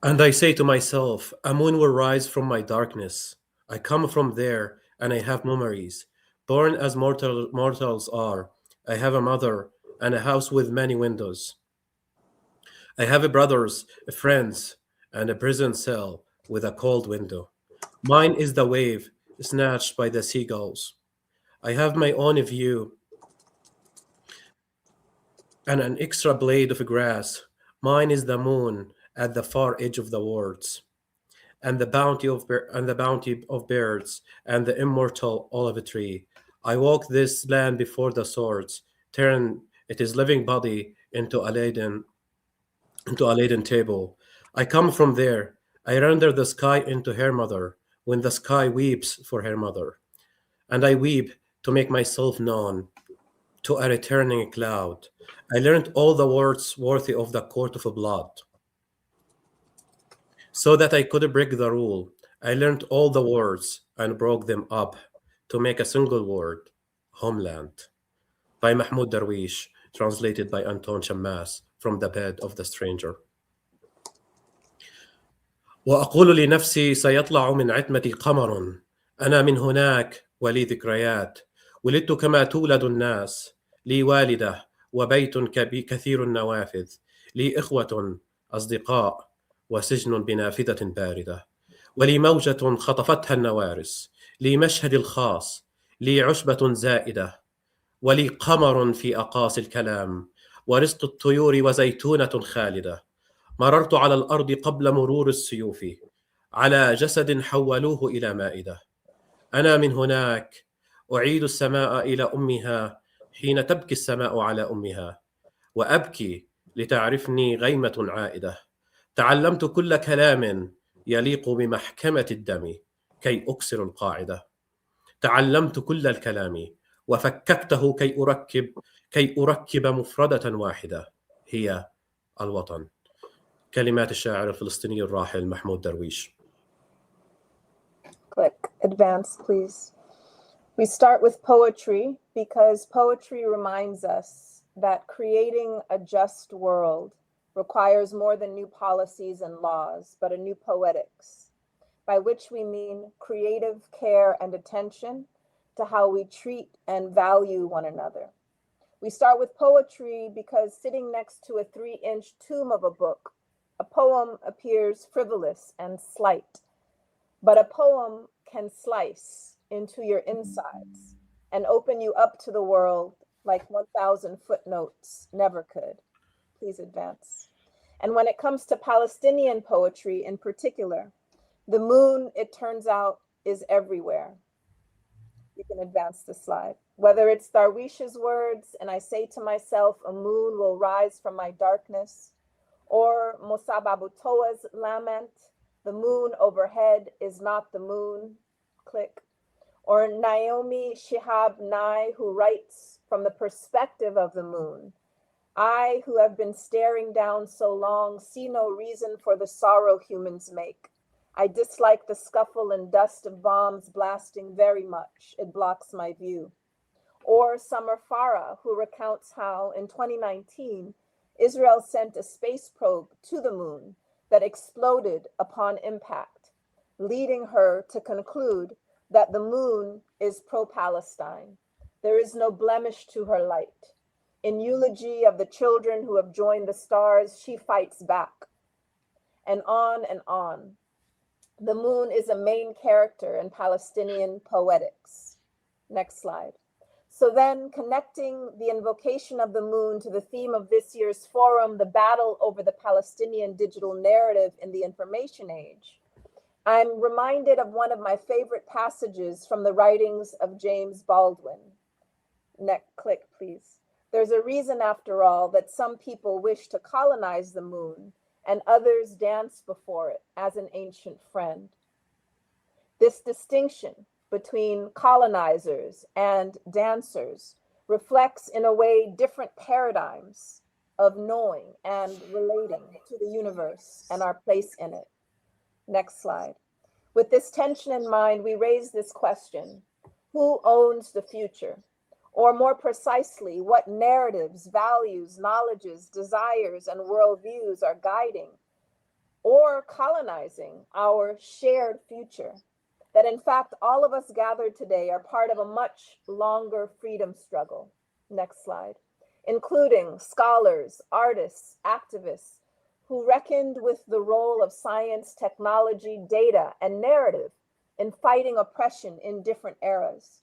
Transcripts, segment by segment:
And I say to myself, a moon will rise from my darkness. I come from there, and I have memories. Born as mortals are, I have a mother and a house with many windows. I have a brothers, friends, and a prison cell with a cold window. Mine is the wave snatched by the seagulls. I have my own view and an extra blade of grass. Mine is the moon at the far edge of the worlds, and the bounty of birds, and the immortal olive tree. I walk this land before the swords, turn its living body into a laden table. I come from there. I render the sky into her mother, when the sky weeps for her mother, and I weep to make myself known to a returning cloud. I learned all the words worthy of the court of blood, so that I could break the rule. I learned all the words and broke them up to make a single word, homeland. By Mahmoud Darwish, translated by Anton Shammas from the bed of the stranger. وأقول لنفسي سيطلع من عتمتي قمر. أنا من هناك ولي ذكريات. ولدت كما تولد الناس. لي والدة وبيت كثير النوافذ. لي إخوة أصدقاء وسجن بنافذة باردة. ولي موجة خطفتها النوارس. لي مشهدي الخاص. لي عشبة زائدة. ولي قمر في أقاصي الكلام. ورزق الطيور وزيتونة خالدة. مررت على الأرض قبل مرور السيوف، على جسد حولوه إلى مائدة. أنا من هناك أعيد السماء إلى أمها حين تبكي السماء على أمها، وأبكي لتعرفني غيمة عائدة. تعلمت كل كلام يليق بمحكمة الدم كي أكسر القاعدة. تعلمت كل الكلام وفككته كي أركب مفردة واحدة، هي الوطن. كلمات الشاعر الفلسطيني الراحل محمود درويش. Click advance, please. We start with poetry because poetry reminds us that creating a just world requires more than new policies and laws, but a new poetics, by which we mean creative care and attention to how we treat and value one another. We start with poetry because sitting next to a 3-inch tomb of a book, a poem appears frivolous and slight, but a poem can slice into your insides and open you up to the world like 1,000 footnotes never could. Please advance. And when it comes to Palestinian poetry in particular, the moon, it turns out, is everywhere. You can advance the slide. Whether it's Darwish's words, and I say to myself, a moon will rise from my darkness, or Musab Abu Toa's lament, the moon overhead is not the moon, click. Or Naomi Shihab Nye, who writes from the perspective of the moon. I, who have been staring down so long, see no reason for the sorrow humans make. I dislike the scuffle and dust of bombs blasting very much. It blocks my view. Or Summer Farah, who recounts how in 2019, Israel sent a space probe to the moon that exploded upon impact, leading her to conclude that the moon is pro-Palestine. There is no blemish to her light. In eulogy of the children who have joined the stars, she fights back. And on and on. The moon is a main character in Palestinian poetics. Next slide. So then, connecting the invocation of the moon to the theme of this year's forum, the battle over the Palestinian digital narrative in the information age, I'm reminded of one of my favorite passages from the writings of James Baldwin. Next, click, please. There's a reason, after all, that some people wish to colonize the moon and others dance before it as an ancient friend. This distinction between colonizers and dancers reflects in a way different paradigms of knowing and relating to the universe and our place in it. Next slide. With this tension in mind, we raise this question: who owns the future? Or more precisely, what narratives, values, knowledges, desires, and worldviews are guiding or colonizing our shared future. That in fact, all of us gathered today are part of a much longer freedom struggle. Next slide. Including scholars, artists, activists who reckoned with the role of science, technology, data, and narrative in fighting oppression in different eras.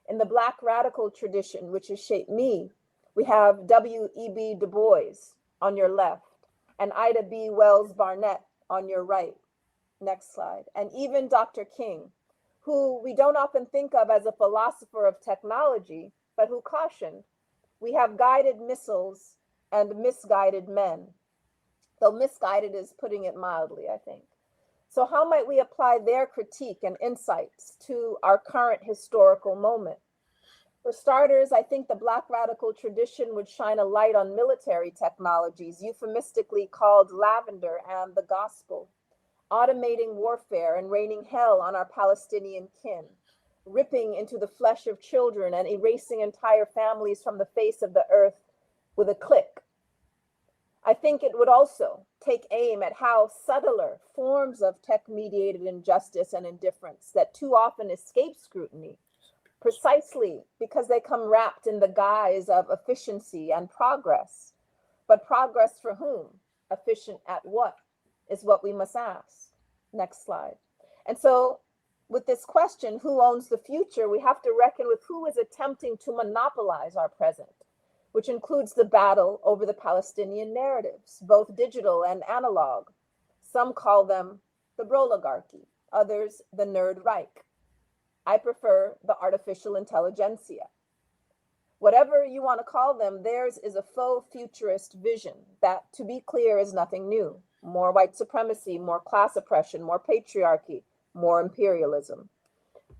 In the Black radical tradition, which has shaped me, we have W.E.B. Du Bois on your left and Ida B. Wells Barnett on your right. Next slide. And even Dr. King, who we don't often think of as a philosopher of technology, but who cautioned, we have guided missiles and misguided men. Though misguided is putting it mildly, I think. So how might we apply their critique and insights to our current historical moment? For starters, I think the Black radical tradition would shine a light on military technologies, euphemistically called lavender and the gospel, automating warfare and raining hell on our Palestinian kin, ripping into the flesh of children and erasing entire families from the face of the earth with a click. I think it would also take aim at how subtler forms of tech-mediated injustice and indifference that too often escape scrutiny, precisely because they come wrapped in the guise of efficiency and progress. But progress for whom? Efficient at what? Is what we must ask. Next slide. And so with this question, who owns the future, we have to reckon with who is attempting to monopolize our present, which includes the battle over the Palestinian narratives, both digital and analog. Some call them the broligarchy, others the nerd Reich. I prefer the artificial intelligentsia. Whatever you want to call them, theirs is a faux futurist vision that, to be clear, is nothing new. More white supremacy, more class oppression, more patriarchy, more imperialism.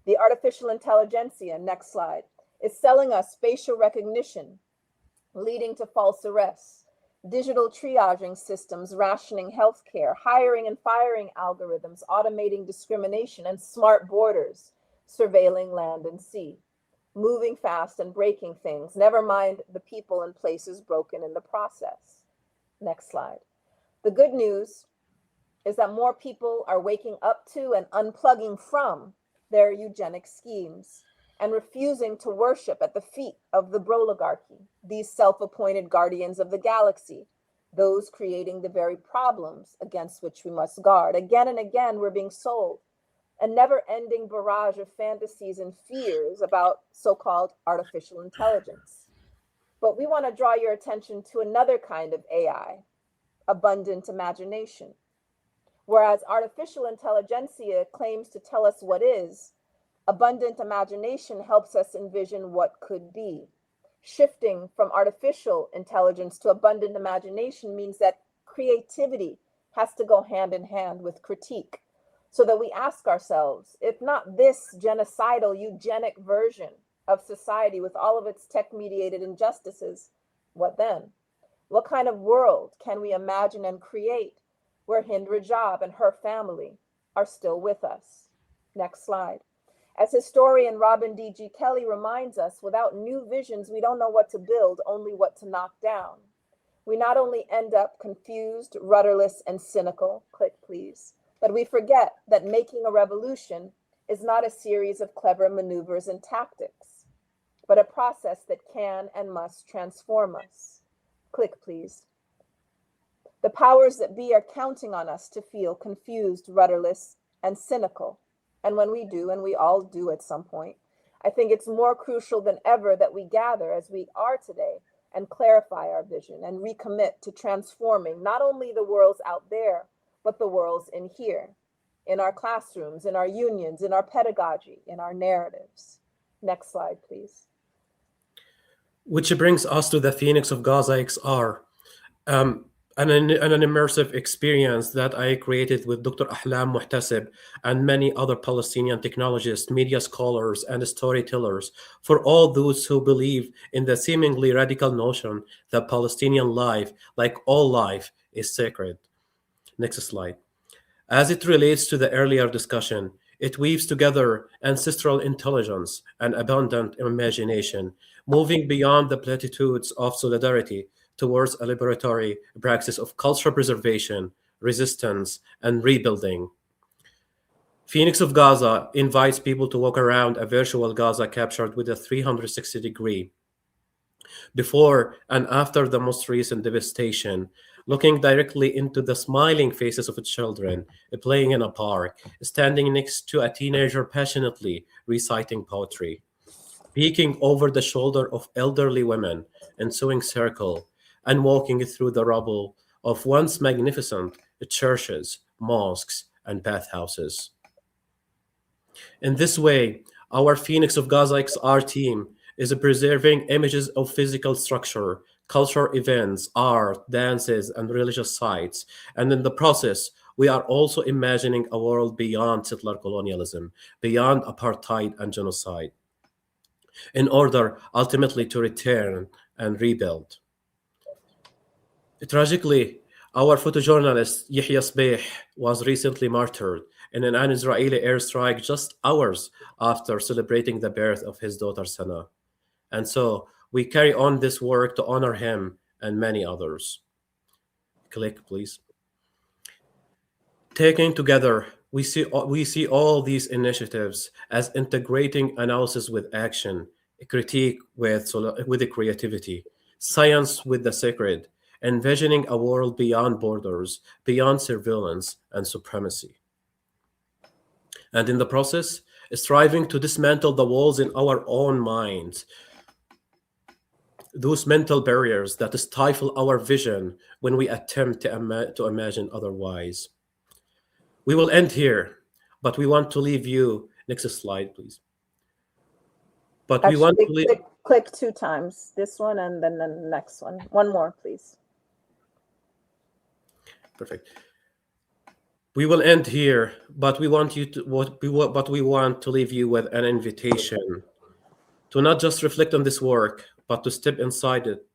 The artificial intelligentsia, next slide, is selling us spatial recognition, leading to false arrests, digital triaging systems, rationing healthcare, hiring and firing algorithms, automating discrimination, and smart borders, surveilling land and sea, moving fast and breaking things, never mind the people and places broken in the process. Next slide. The good news is that more people are waking up to and unplugging from their eugenic schemes and refusing to worship at the feet of the broligarchy, these self-appointed guardians of the galaxy, those creating the very problems against which we must guard. Again and again, we're being sold a never-ending barrage of fantasies and fears about so-called artificial intelligence. But we want to draw your attention to another kind of AI, abundant imagination. Whereas artificial intelligentsia claims to tell us what is, abundant imagination helps us envision what could be. Shifting from artificial intelligence to abundant imagination means that creativity has to go hand in hand with critique, so that we ask ourselves, if not this genocidal, eugenic version of society with all of its tech-mediated injustices, what then? What kind of world can we imagine and create where Hind Rajab and her family are still with us? Next slide. As historian Robin D.G. Kelly reminds us, without new visions, we don't know what to build, only what to knock down. We not only end up confused, rudderless, and cynical, click please, but we forget that making a revolution is not a series of clever maneuvers and tactics, but a process that can and must transform us. Click please. The powers that be are counting on us to feel confused, rudderless, and cynical. And when we do, and we all do at some point, I think it's more crucial than ever that we gather as we are today and clarify our vision and recommit to transforming not only the worlds out there, but the worlds in here, in our classrooms, in our unions, in our pedagogy, in our narratives. Next slide, please. Which brings us to the Phoenix of Gaza XR, an immersive experience that I created with Dr. Ahlam Muhtasib and many other Palestinian technologists, media scholars, and storytellers, for all those who believe in the seemingly radical notion that Palestinian life, like all life, is sacred. Next slide. As it relates to the earlier discussion, it weaves together ancestral intelligence and abundant imagination, moving beyond the platitudes of solidarity towards a liberatory practice of cultural preservation, resistance, and rebuilding. Phoenix of Gaza invites people to walk around a virtual Gaza captured with a 360-degree before and after the most recent devastation, looking directly into the smiling faces of children playing in a park, standing next to a teenager passionately reciting poetry, peeking over the shoulder of elderly women in sewing circle, and walking through the rubble of once magnificent churches, mosques, and bathhouses. In this way, our Phoenix of Gaza XR team is preserving images of physical structure, cultural events, art, dances, and religious sites. And in the process, we are also imagining a world beyond settler colonialism, beyond apartheid and genocide, in order ultimately to return and rebuild. Tragically, our photojournalist Yahya Sbeih was recently martyred in an Israeli airstrike just hours after celebrating the birth of his daughter Sana. And so we carry on this work to honor him and many others. Click, please. Taken together, we see all these initiatives as integrating analysis with action, critique with the creativity, science with the sacred, envisioning a world beyond borders, beyond surveillance and supremacy. And in the process, striving to dismantle the walls in our own minds, those mental barriers that stifle our vision when we attempt to imagine otherwise. We will end here, but we want to leave you. Next slide, please. But Actually, we want to leave. Click 2 times. This one and then the next one. One more, please. Perfect. We will end here, but we want we want to leave you with an invitation to not just reflect on this work, but to step inside it.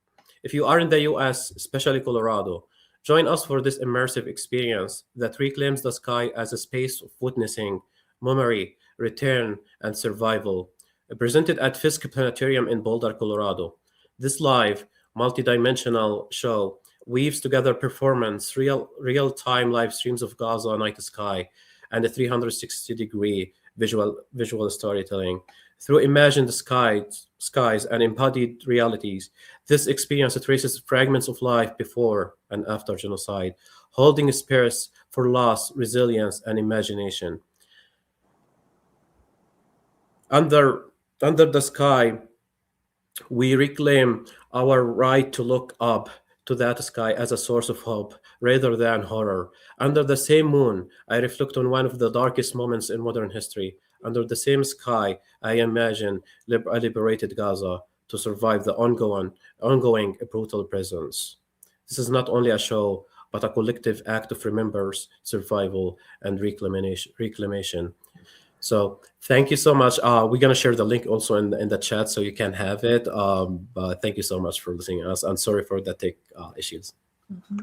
If you are in the US, especially Colorado, join us for this immersive experience that reclaims the sky as a space of witnessing, memory, return, and survival. Presented at Fisk Planetarium in Boulder, Colorado. This live, multidimensional show weaves together performance, real-time live streams of Gaza night sky, and a 360-degree visual storytelling. Through imagined skies and embodied realities, this experience traces fragments of life before and after genocide, holding space for loss, resilience, and imagination. Under the sky, we reclaim our right to look up to that sky as a source of hope rather than horror. Under the same moon, I reflect on one of the darkest moments in modern history. Under the same sky, I imagine a liberated Gaza to survive the ongoing brutal presence. This is not only a show, but a collective act of remembrance, survival, and reclamation. So thank you so much. We're going to share the link also in the chat so you can have it. But thank you so much for listening to us. I'm sorry for the tech issues. Mm-hmm.